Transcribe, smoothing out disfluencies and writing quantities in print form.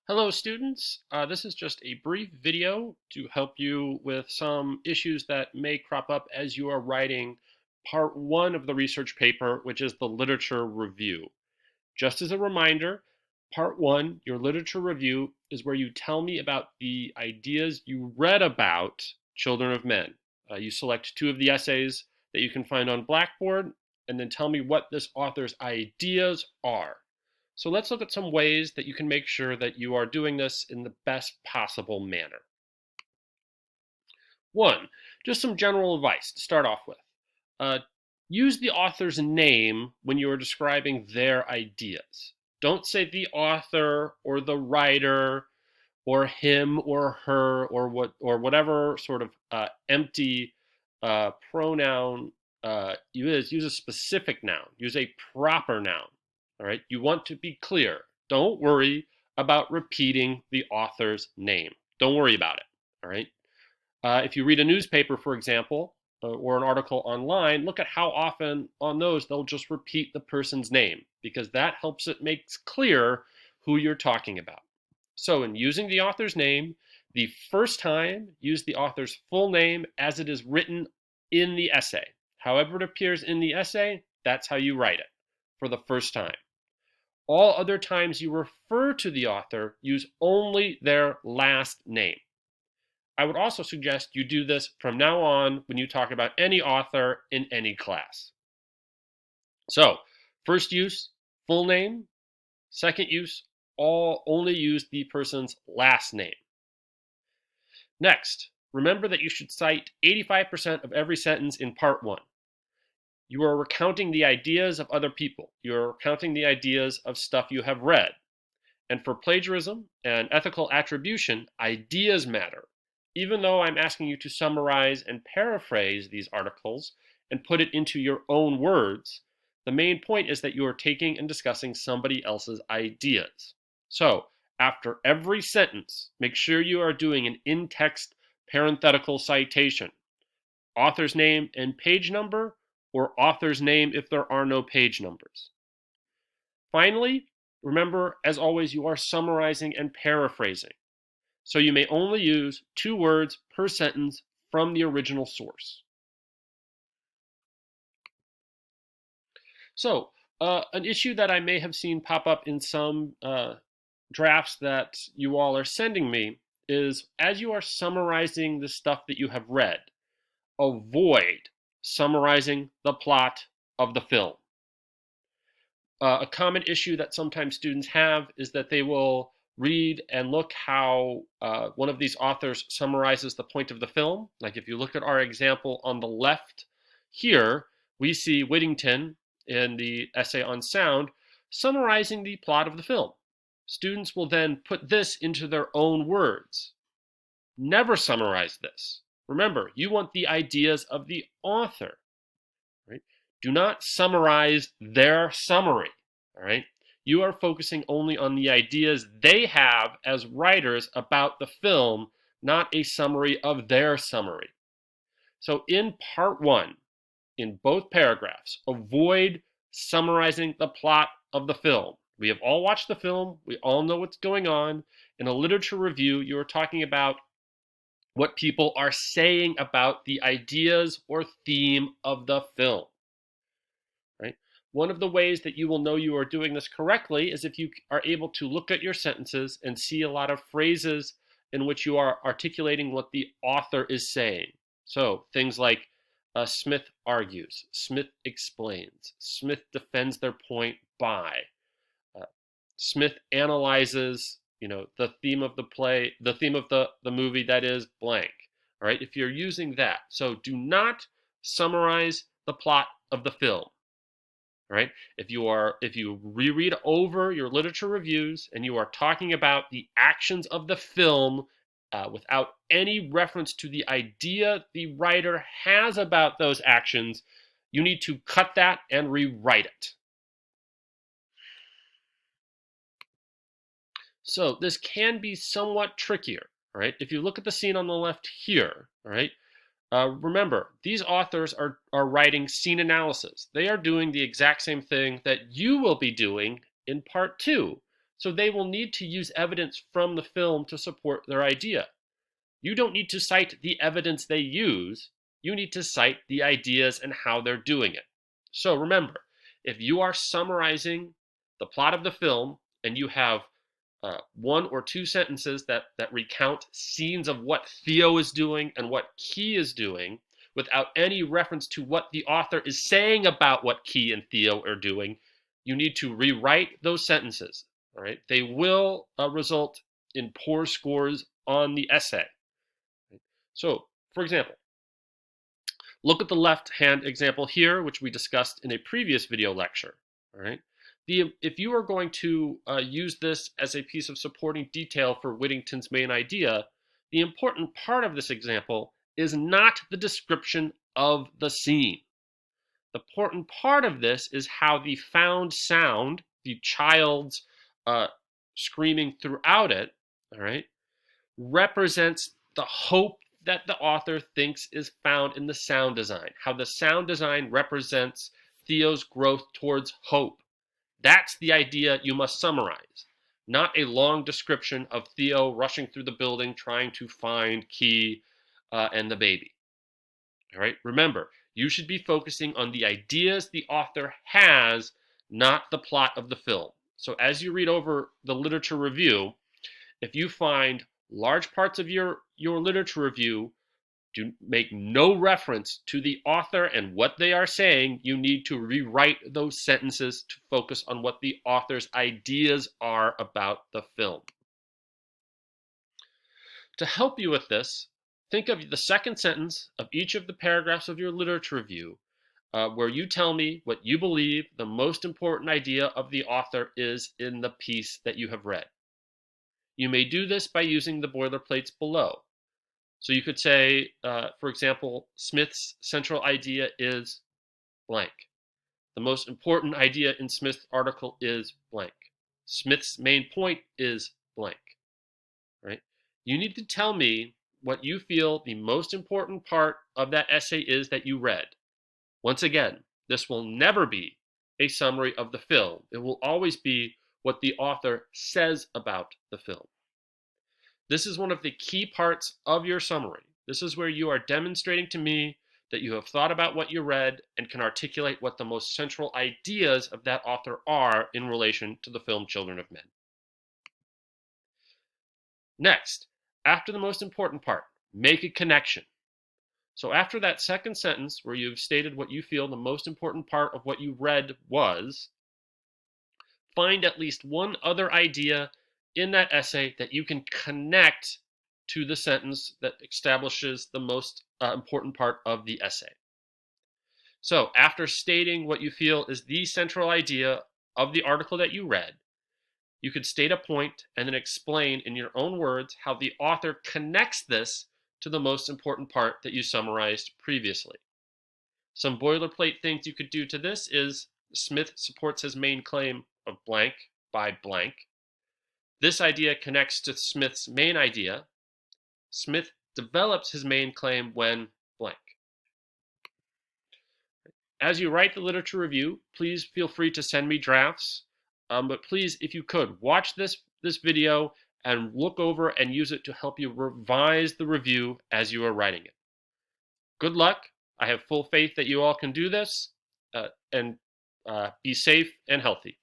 Hello students, this is just a brief video to help you with some issues that may crop up as you are writing part one of the research paper, which is the literature review. Just as a reminder, part one, your literature review, is where you tell me about the ideas you read about Children of Men. You select two of the essays that you can find on Blackboard and then tell me what this author's ideas are. So let's look at some ways that you can make sure that you are doing this in the best possible manner. One, just some general advice to start off with. Uh, Use the author's name when you are describing their ideas. Don't say the author or the writer or him or her or whatever sort of empty pronoun use a specific noun. Use a proper noun. All right. You want to be clear. Don't worry about repeating the author's name. Don't worry about it. All right. If you read a newspaper, for example, or an article online, look at how often on those they'll just repeat the person's name because that helps it makes clear who you're talking about. So in using the author's name, the first time, use the author's full name as it is written in the essay. However it appears in the essay, that's how you write it for the first time. All other times you refer to the author, use only their last name. I would also suggest you do this from now on when you talk about any author in any class. So, first use, full name. Second use, only use the person's last name. Next, remember that you should cite 85% of every sentence in part one. You are recounting the ideas of other people. You are recounting the ideas of stuff you have read. And for plagiarism and ethical attribution, ideas matter. Even though I'm asking you to summarize and paraphrase these articles and put it into your own words, the main point is that you are taking and discussing somebody else's ideas. So, after every sentence, make sure you are doing an in-text parenthetical citation, author's name and page number, or author's name if there are no page numbers. Finally, remember, as always, you are summarizing and paraphrasing. So you may only use 2 words per sentence from the original source. So, an issue that I may have seen pop up in some drafts that you all are sending me is as you are summarizing the stuff that you have read, avoid summarizing the plot of the film. A common issue that sometimes students have is that they will read and look how one of these authors summarizes the point of the film. Like if you look at our example on the left here, we see Whittington in the essay on sound summarizing the plot of the film. Students will then put this into their own words. Never summarize this. Remember, you want the ideas of the author. Right? Do not summarize their summary. All right? You are focusing only on the ideas they have as writers about the film, not a summary of their summary. So in part one, in both paragraphs, avoid summarizing the plot of the film. We have all watched the film. We all know what's going on. In a literature review, you are talking about what people are saying about the ideas or theme of the film. Right? One of the ways that you will know you are doing this correctly is if you are able to look at your sentences and see a lot of phrases in which you are articulating what the author is saying. So things like Smith argues, Smith explains, Smith defends their point by, uh, Smith analyzes, the theme of the play, the theme of the movie that is blank. All right, if you're using that. So do not summarize the plot of the film. Right? If you reread over your literature reviews and you are talking about the actions of the film without any reference to the idea the writer has about those actions, you need to cut that and rewrite it. So this can be somewhat trickier, right? If you look at the scene on the left here, right? Remember, these authors are writing scene analysis. They are doing the exact same thing that you will be doing in part two. So they will need to use evidence from the film to support their idea. You don't need to cite the evidence they use. You need to cite the ideas and how they're doing it. So remember, if you are summarizing the plot of the film and you have one or two sentences that recount scenes of what Theo is doing and what Key is doing without any reference to what the author is saying about what Key and Theo are doing, you need to rewrite those sentences. All right, they will result in poor scores on the essay. So, for example, look at the left-hand example here, which we discussed in a previous video lecture. All right. If you are going to use this as a piece of supporting detail for Whittington's main idea, the important part of this example is not the description of the scene. The important part of this is how the found sound, the child's screaming throughout it, all right, represents the hope that the author thinks is found in the sound design, how the sound design represents Theo's growth towards hope. That's the idea you must summarize, not a long description of Theo rushing through the building trying to find Key and the baby. All right, remember, you should be focusing on the ideas the author has, not the plot of the film. So as you read over the literature review, if you find large parts of your literature review do make no reference to the author and what they are saying, you need to rewrite those sentences to focus on what the author's ideas are about the film. To help you with this, think of the second sentence of each of the paragraphs of your literature review where you tell me what you believe the most important idea of the author is in the piece that you have read. You may do this by using the boilerplates below. So you could say, for example, Smith's central idea is blank. The most important idea in Smith's article is blank. Smith's main point is blank. Right? You need to tell me what you feel the most important part of that essay is that you read. Once again, this will never be a summary of the film. It will always be what the author says about the film. This is one of the key parts of your summary. This is where you are demonstrating to me that you have thought about what you read and can articulate what the most central ideas of that author are in relation to the film Children of Men. Next, after the most important part, make a connection. So after that second sentence where you've stated what you feel the most important part of what you read was, find at least one other idea in that essay that you can connect to the sentence that establishes the most important part of the essay. So after stating what you feel is the central idea of the article that you read, you could state a point and then explain in your own words how the author connects this to the most important part that you summarized previously. Some boilerplate things you could do to this is Smith supports his main claim of blank by blank. This idea connects to Smith's main idea. Smith develops his main claim when blank. As you write the literature review, please feel free to send me drafts. But please, if you could, watch this video and look over and use it to help you revise the review as you are writing it. Good luck. I have full faith that you all can do this, and be safe and healthy.